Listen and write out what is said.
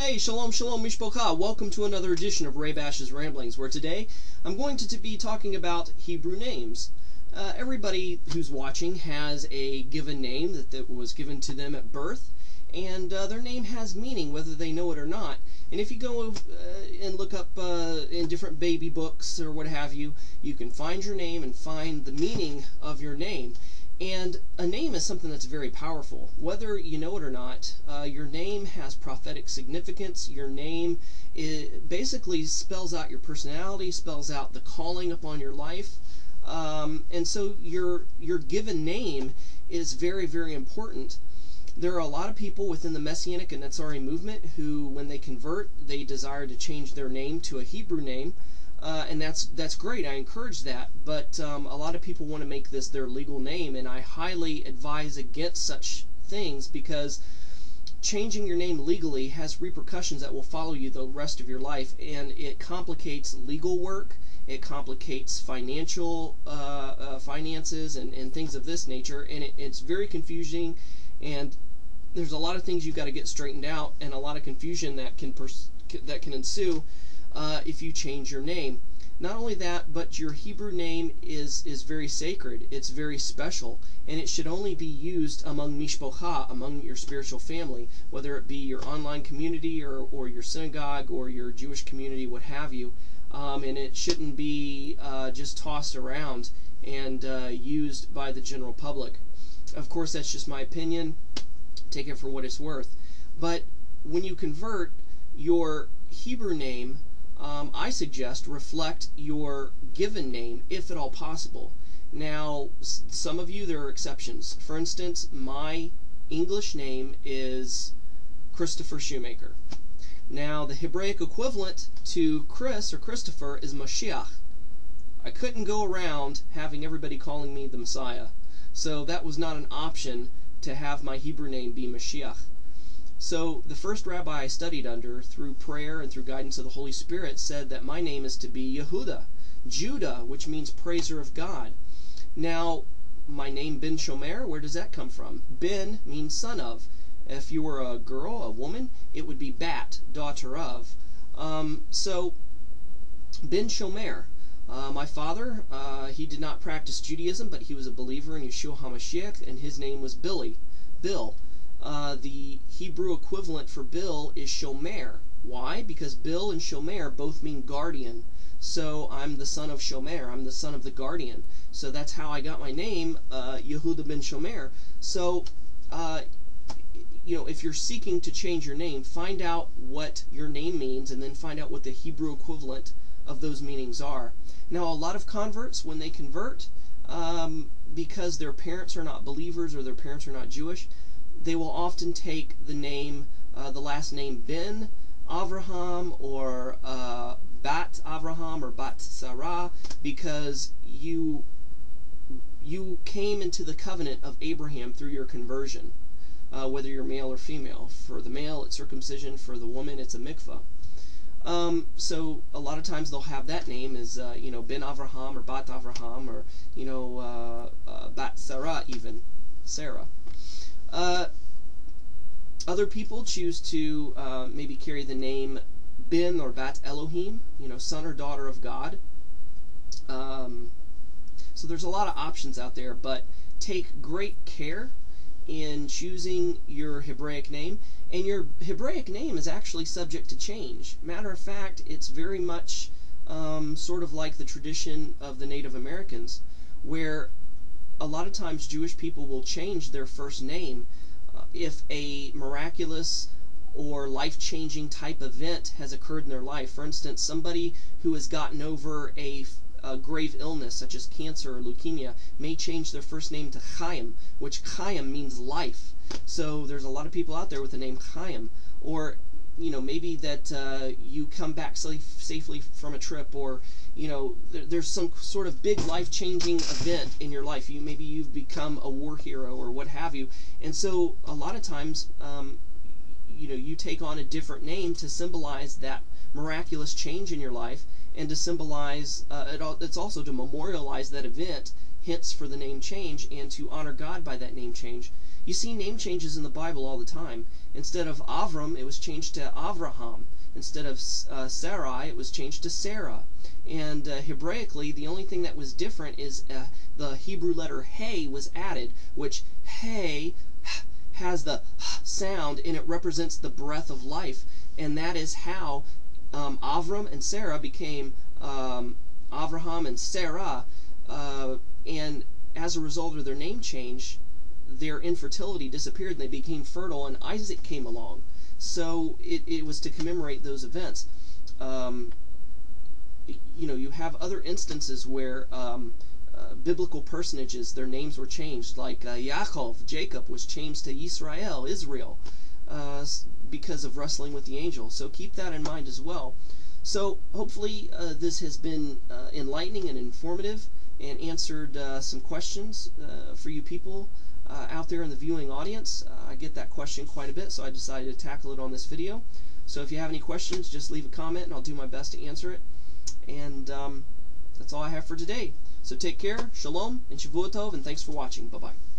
Hey, shalom, shalom, mishpocha. Welcome to another edition of Ray Bash's Ramblings, where today I'm going to be talking about Hebrew names. Everybody who's watching has a given name that was given to them at birth, and their name has meaning whether they know it or not. And if you go and look up in different baby books or what have you, you can find your name and find the meaning of your name. And a name is something that's very powerful. Whether you know it or not, your name has prophetic significance. Your name basically spells out your personality, spells out the calling upon your life. And so your given name is very, very important. There are a lot of people within the Messianic and Netzari movement who, when they convert, they desire to change their name to a Hebrew name. And that's great. I encourage that, but a lot of people want to make this their legal name, and I highly advise against such things because changing your name legally has repercussions that will follow you the rest of your life, and it complicates legal work, it complicates financial finances and things of this nature, and it's very confusing, and there's a lot of things you've got to get straightened out, and a lot of confusion that can ensue if you change your name. Not only that, but your Hebrew name is very sacred. It's very special, and it should only be used among mishpocha, among your spiritual family, whether it be your online community or your synagogue or your Jewish community, what have you. And it shouldn't be just tossed around and used by the general public. Of course, that's just my opinion. Take it for what it's worth. But when you convert, your Hebrew name, I suggest, reflect your given name, if at all possible. Now, some of you, there are exceptions. For instance, my English name is Christopher Shoemaker. Now, the Hebraic equivalent to Chris or Christopher is Mashiach. I couldn't go around having everybody calling me the Messiah, so that was not an option to have my Hebrew name be Mashiach. So the first rabbi I studied under, through prayer and through guidance of the Holy Spirit, said that my name is to be Yehuda, Judah, which means praiser of God. Now, my name Ben Shomer, where does that come from? Ben means son of. If you were a girl, a woman, it would be Bat, daughter of. So, Ben Shomer. My father, he did not practice Judaism, but he was a believer in Yeshua HaMashiach, and his name was Bill. The Hebrew equivalent for Bill is Shomer. Why? Because Bill and Shomer both mean guardian. So I'm the son of Shomer. I'm the son of the guardian. So that's how I got my name, Yehuda ben Shomer. So, if you're seeking to change your name, find out what your name means and then find out what the Hebrew equivalent of those meanings are. Now, a lot of converts, when they convert, because their parents are not believers or their parents are not Jewish, they will often take the name, the last name Ben Avraham or Bat Avraham or Bat Sarah, because you came into the covenant of Abraham through your conversion, whether you're male or female. For the male, it's circumcision. For the woman, it's a mikvah. So a lot of times they'll have that name as Ben Avraham or Bat Avraham or Bat Sarah, even Sarah. Other people choose to maybe carry the name Ben or Bat Elohim, son or daughter of God. So there's a lot of options out there, but take great care in choosing your Hebraic name. And your Hebraic name is actually subject to change. Matter of fact, it's very much sort of like the tradition of the Native Americans, where a lot of times Jewish people will change their first name if a miraculous or life-changing type event has occurred in their life. For instance, somebody who has gotten over a grave illness such as cancer or leukemia may change their first name to Chaim, which Chaim means life. So there's a lot of people out there with the name Chaim. Or maybe that you come back safely from a trip, or there's some sort of big life-changing event in your life. Maybe you've become a war hero or what have you, and so a lot of times you take on a different name to symbolize that miraculous change in your life, and to symbolize it's also to memorialize that event, hence for the name change, and to honor God by that name change. You see name changes in the Bible all the time. Instead of Avram, it was changed to Avraham. Instead of Sarai, it was changed to Sarah. And Hebraically, the only thing that was different is the Hebrew letter He was added, which He has the sound, and it represents the breath of life. And that is how Avram and Sarah became Avraham and Sarah. And as a result of their name change, their infertility disappeared and they became fertile, and Isaac came along. So it was to commemorate those events. You have other instances where biblical personages, their names were changed, like Yaakov, Jacob, was changed to Israel, because of wrestling with the angel. So keep that in mind as well. So hopefully this has been enlightening and informative, and answered some questions for you people out there in the viewing audience. I get that question quite a bit, so I decided to tackle it on this video. So if you have any questions, just leave a comment and I'll do my best to answer it. And that's all I have for today. So take care, shalom, and Shavua Tov, and thanks for watching. Bye-bye.